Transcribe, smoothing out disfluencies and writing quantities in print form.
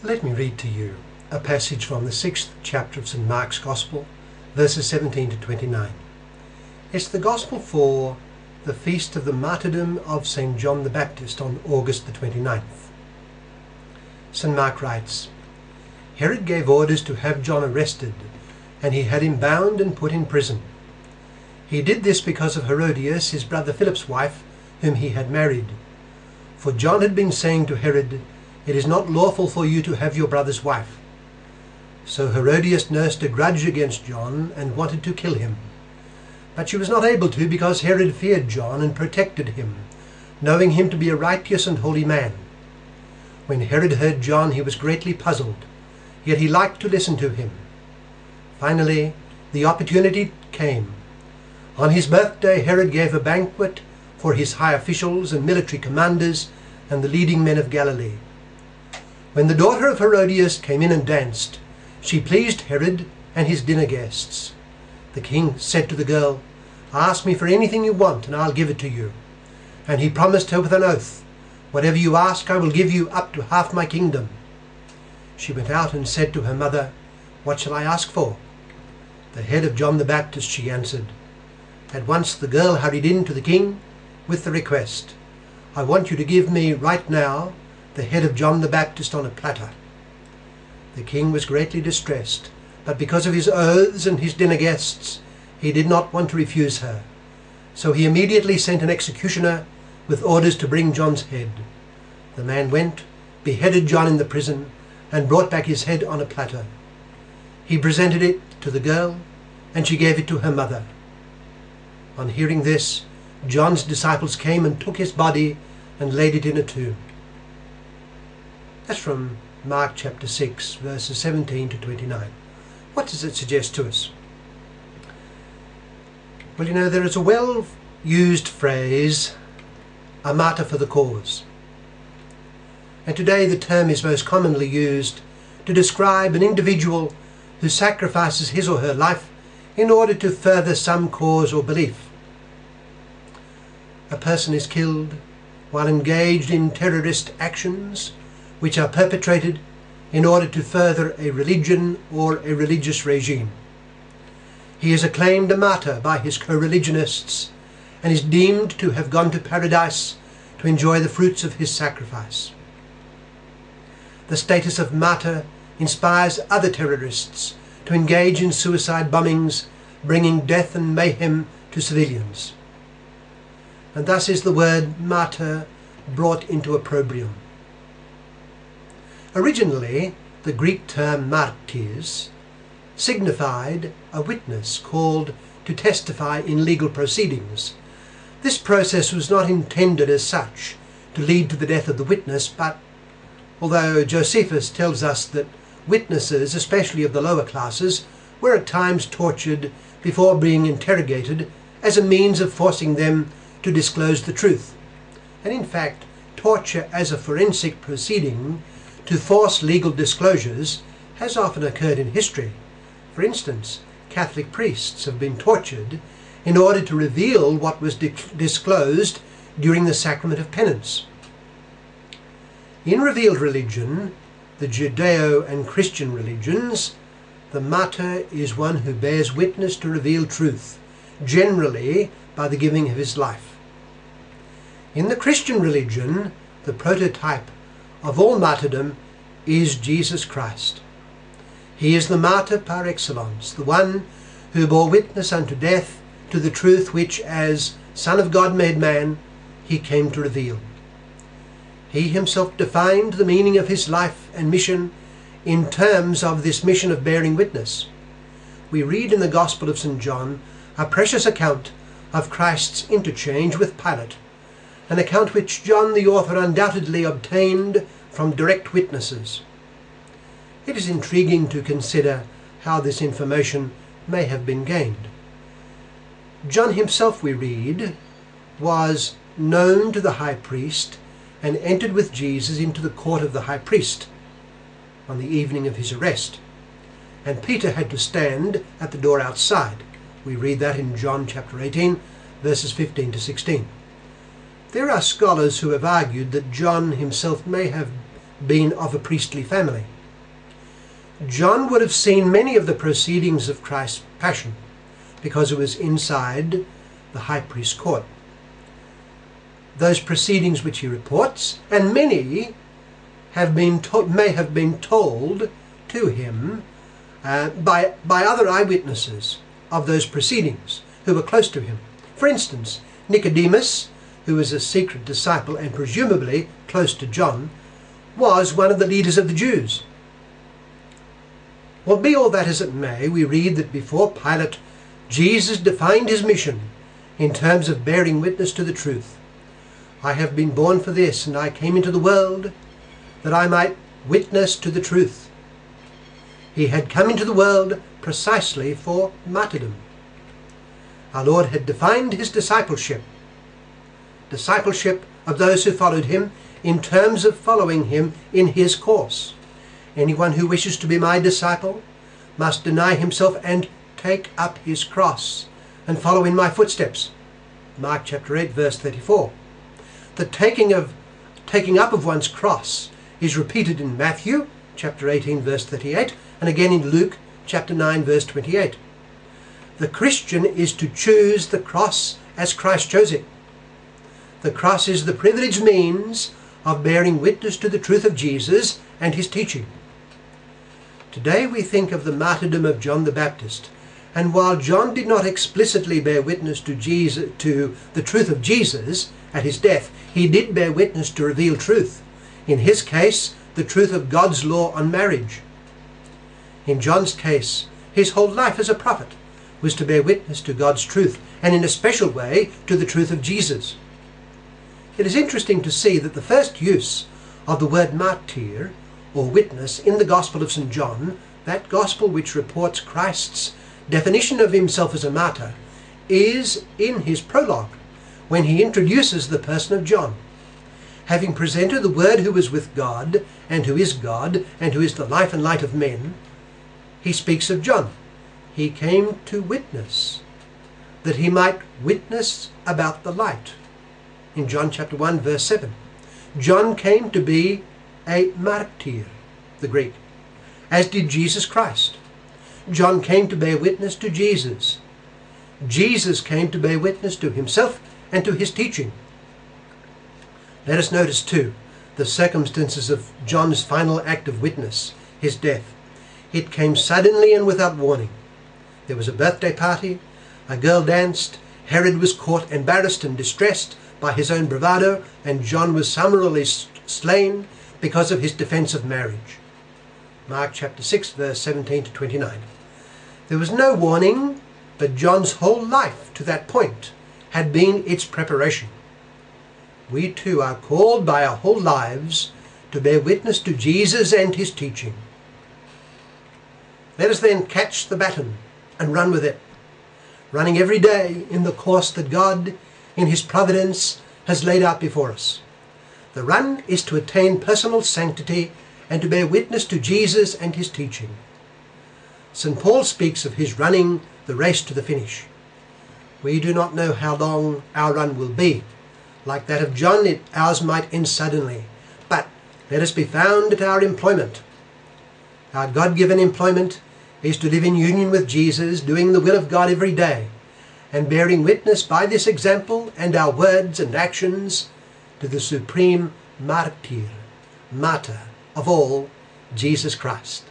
Let me read to you a passage from the 6th chapter of St. Mark's Gospel, verses 17 to 29. It's the Gospel for the feast of the Martyrdom of St. John the Baptist on August the 29th. St. Mark writes, Herod gave orders to have John arrested, and he had him bound and put in prison. He did this because of Herodias, his brother Philip's wife, whom he had married. For John had been saying to Herod, "It is not lawful for you to have your brother's wife." So Herodias nursed a grudge against John and wanted to kill him. But she was not able to, because Herod feared John and protected him, knowing him to be a righteous and holy man. When Herod heard John, he was greatly puzzled, yet he liked to listen to him. Finally, the opportunity came. On his birthday, Herod gave a banquet for his high officials and military commanders and the leading men of Galilee. When the daughter of Herodias came in and danced, she pleased Herod and his dinner guests. The king said to the girl, "Ask me for anything you want, and I'll give it to you." And he promised her with an oath, "Whatever you ask, I will give you up to half my kingdom." She went out and said to her mother, "What shall I ask for?" "The head of John the Baptist," she answered. At once the girl hurried in to the king with the request, "I want you to give me right now the head of John the Baptist on a platter." The king was greatly distressed, but because of his oaths and his dinner guests, he did not want to refuse her. So he immediately sent an executioner with orders to bring John's head. The man went, beheaded John in the prison, and brought back his head on a platter. He presented it to the girl, and she gave it to her mother. On hearing this, John's disciples came and took his body and laid it in a tomb. That's from Mark chapter 6, verses 17 to 29. What does it suggest to us? Well, there is a well-used phrase, a martyr for the cause. And today the term is most commonly used to describe an individual who sacrifices his or her life in order to further some cause or belief. A person is killed while engaged in terrorist actions which are perpetrated in order to further a religion or a religious regime. He is acclaimed a martyr by his co-religionists and is deemed to have gone to paradise to enjoy the fruits of his sacrifice. The status of martyr inspires other terrorists to engage in suicide bombings, bringing death and mayhem to civilians. And thus is the word martyr brought into opprobrium. Originally, the Greek term martyrs signified a witness called to testify in legal proceedings. This process was not intended as such to lead to the death of the witness, but although Josephus tells us that witnesses, especially of the lower classes, were at times tortured before being interrogated as a means of forcing them to disclose the truth. And in fact, torture as a forensic proceeding to force legal disclosures has often occurred in history. For instance, Catholic priests have been tortured in order to reveal what was disclosed during the sacrament of penance. In revealed religion, the Judeo and Christian religions, the martyr is one who bears witness to reveal truth, generally by the giving of his life. In the Christian religion, the prototype of all martyrdom is Jesus Christ. He is the martyr par excellence, the one who bore witness unto death to the truth which, as Son of God made man, he came to reveal. He himself defined the meaning of his life and mission in terms of this mission of bearing witness. We read in the Gospel of St. John a precious account of Christ's interchange with Pilate, an account which John the author undoubtedly obtained from direct witnesses. It is intriguing to consider how this information may have been gained. John himself, we read, was known to the high priest and entered with Jesus into the court of the high priest on the evening of his arrest. And Peter had to stand at the door outside. We read that in John chapter 18, verses 15 to 16. There are scholars who have argued that John himself may have been of a priestly family. John would have seen many of the proceedings of Christ's passion because it was inside the high priest's court. Those proceedings which he reports, and many may have been told to him by other eyewitnesses of those proceedings who were close to him. For instance, Nicodemus, who was a secret disciple and presumably close to John, was one of the leaders of the Jews. Well, be all that as it may, we read that before Pilate, Jesus defined his mission in terms of bearing witness to the truth. I have been born for this, and I came into the world that I might witness to the truth. He had come into the world precisely for martyrdom. Our Lord had defined his discipleship of those who followed him, in terms of following him in his course. Anyone who wishes to be my disciple must deny himself and take up his cross and follow in my footsteps. Mark chapter 8 verse 34. The taking up of one's cross is repeated in Matthew chapter 18 verse 38 and again in Luke chapter 9 verse 28. The Christian is to choose the cross as Christ chose it. The cross is the privileged means of bearing witness to the truth of Jesus and his teaching. Today we think of the martyrdom of John the Baptist, and while John did not explicitly bear witness to the truth of Jesus at his death, he did bear witness to reveal truth. In his case, the truth of God's law on marriage. In John's case, his whole life as a prophet was to bear witness to God's truth, and in a special way to the truth of Jesus. It is interesting to see that the first use of the word martyr, or witness, in the Gospel of St. John, that Gospel which reports Christ's definition of himself as a martyr, is in his prologue, when he introduces the person of John. Having presented the Word who was with God, and who is the life and light of men, he speaks of John. He came to witness, that he might witness about the light. In John chapter 1 verse 7. John came to be a martyr, the Greek, as did Jesus Christ. John came to bear witness to Jesus. Jesus came to bear witness to himself and to his teaching. Let us notice too the circumstances of John's final act of witness, his death. It came suddenly and without warning. There was a birthday party, a girl danced, Herod was caught embarrassed and distressed by his own bravado, and John was summarily slain because of his defense of marriage. Mark chapter 6 verse 17 to 29. There was no warning, but John's whole life to that point had been its preparation. We too are called by our whole lives to bear witness to Jesus and his teaching. Let us then catch the baton and run with it, running every day in the course that God in his providence has laid out before us. The run is to attain personal sanctity and to bear witness to Jesus and his teaching. St. Paul speaks of his running the race to the finish. We do not know how long our run will be. Like that of John, ours might end suddenly. But let us be found at our employment. Our God-given employment is to live in union with Jesus, doing the will of God every day, and bearing witness by this example and our words and actions to the supreme martyr of all, Jesus Christ.